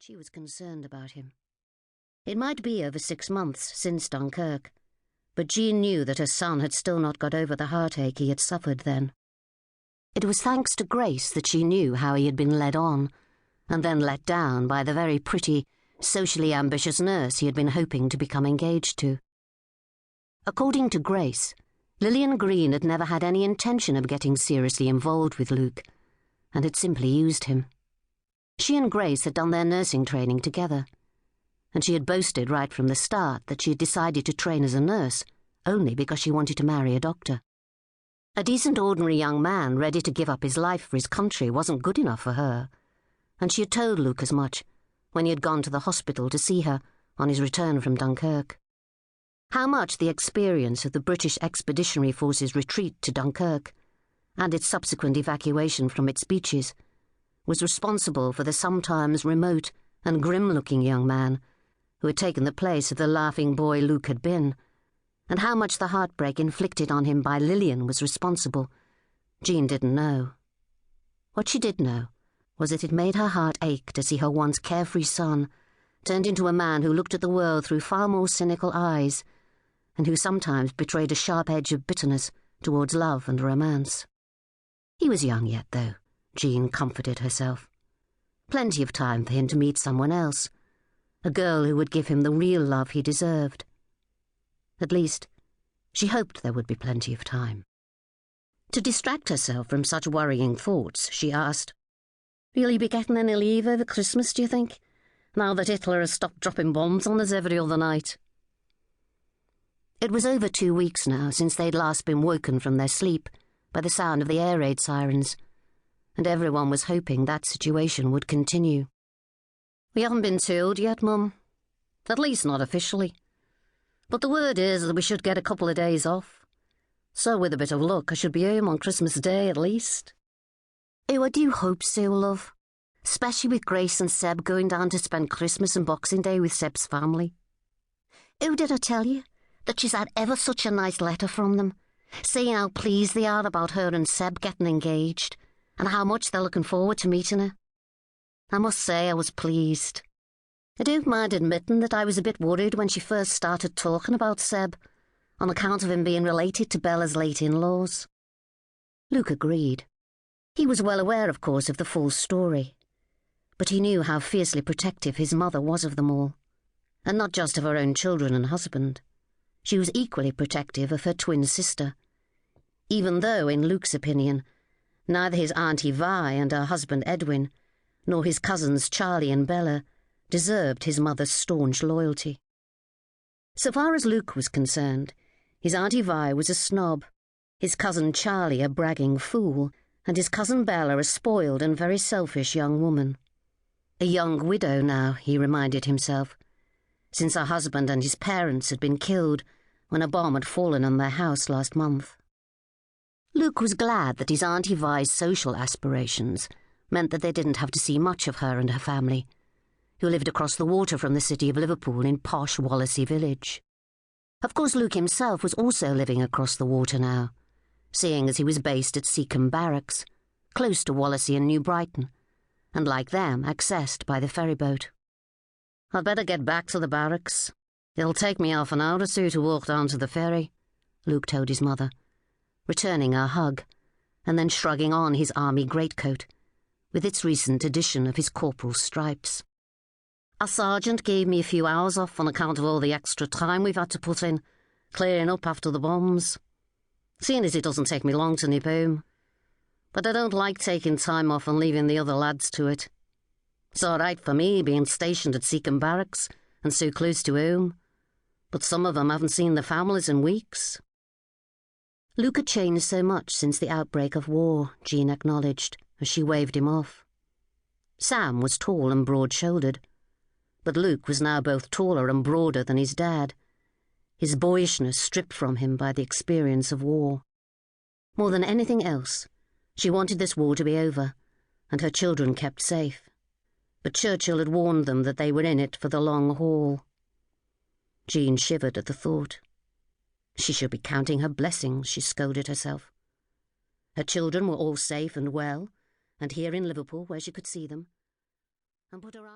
She was concerned about him. It might be over 6 months since Dunkirk, but Jean knew that her son had still not got over the heartache he had suffered then. It was thanks to Grace that she knew how he had been led on, and then let down by the very pretty, socially ambitious nurse he had been hoping to become engaged to. According to Grace, Lillian Green had never had any intention of getting seriously involved with Luke, and had simply used him. She and Grace had done their nursing training together, and she had boasted right from the start that she had decided to train as a nurse only because she wanted to marry a doctor. A decent ordinary young man ready to give up his life for his country wasn't good enough for her, and she had told Luke as much when he had gone to the hospital to see her on his return from Dunkirk. How much the experience of the British Expeditionary Force's retreat to Dunkirk and its subsequent evacuation from its beaches was responsible for the sometimes remote and grim-looking young man who had taken the place of the laughing boy Luke had been, and how much the heartbreak inflicted on him by Lillian was responsible, Jean didn't know. What she did know was that it made her heart ache to see her once carefree son turned into a man who looked at the world through far more cynical eyes, and who sometimes betrayed a sharp edge of bitterness towards love and romance. He was young yet, though, Jean comforted herself. Plenty of time for him to meet someone else, a girl who would give him the real love he deserved. At least, she hoped there would be plenty of time. To distract herself from such worrying thoughts, she asked, "Will you be getting any leave over Christmas, do you think, now that Hitler has stopped dropping bombs on us every other night?" It was over 2 weeks now since they'd last been woken from their sleep by the sound of the air raid sirens, and everyone was hoping that situation would continue. "We haven't been told yet, Mum. At least not officially. But the word is that we should get a couple of days off. So with a bit of luck, I should be home on Christmas Day at least." "Oh, I do hope so, love. Especially with Grace and Seb going down to spend Christmas and Boxing Day with Seb's family. Oh, did I tell you that she's had ever such a nice letter from them, saying how pleased they are about her and Seb getting engaged, and how much they're looking forward to meeting her. I must say I was pleased. I don't mind admitting that I was a bit worried when she first started talking about Seb, on account of him being related to Bella's late in-laws." Luke agreed. He was well aware, of course, of the full story, but he knew how fiercely protective his mother was of them all, and not just of her own children and husband. She was equally protective of her twin sister, even though, in Luke's opinion, neither his Auntie Vi and her husband Edwin, nor his cousins Charlie and Bella, deserved his mother's staunch loyalty. So far as Luke was concerned, his Auntie Vi was a snob, his cousin Charlie a bragging fool, and his cousin Bella a spoiled and very selfish young woman. A young widow now, he reminded himself, since her husband and his parents had been killed when a bomb had fallen on their house last month. Luke was glad that his Auntie Vi's social aspirations meant that they didn't have to see much of her and her family, who lived across the water from the city of Liverpool in posh Wallasey village. Of course, Luke himself was also living across the water now, seeing as he was based at Seacombe Barracks, close to Wallasey and New Brighton, and like them, accessed by the ferryboat. "I'd better get back to the barracks. It'll take me half an hour or so to walk down to the ferry," Luke told his mother, returning her hug, and then shrugging on his army greatcoat, with its recent addition of his corporal's stripes. "Our sergeant gave me a few hours off on account of all the extra time we've had to put in, clearing up after the bombs. Seeing as it doesn't take me long to nip home. But I don't like taking time off and leaving the other lads to it. It's all right for me being stationed at Seacombe Barracks and so close to home, but some of them haven't seen their families in weeks." Luke had changed so much since the outbreak of war, Jean acknowledged, as she waved him off. Sam was tall and broad-shouldered, but Luke was now both taller and broader than his dad, his boyishness stripped from him by the experience of war. More than anything else, she wanted this war to be over, and her children kept safe. But Churchill had warned them that they were in it for the long haul. Jean shivered at the thought. She should be counting her blessings, she scolded herself. Her children were all safe and well, and here in Liverpool where she could see them, and put her arm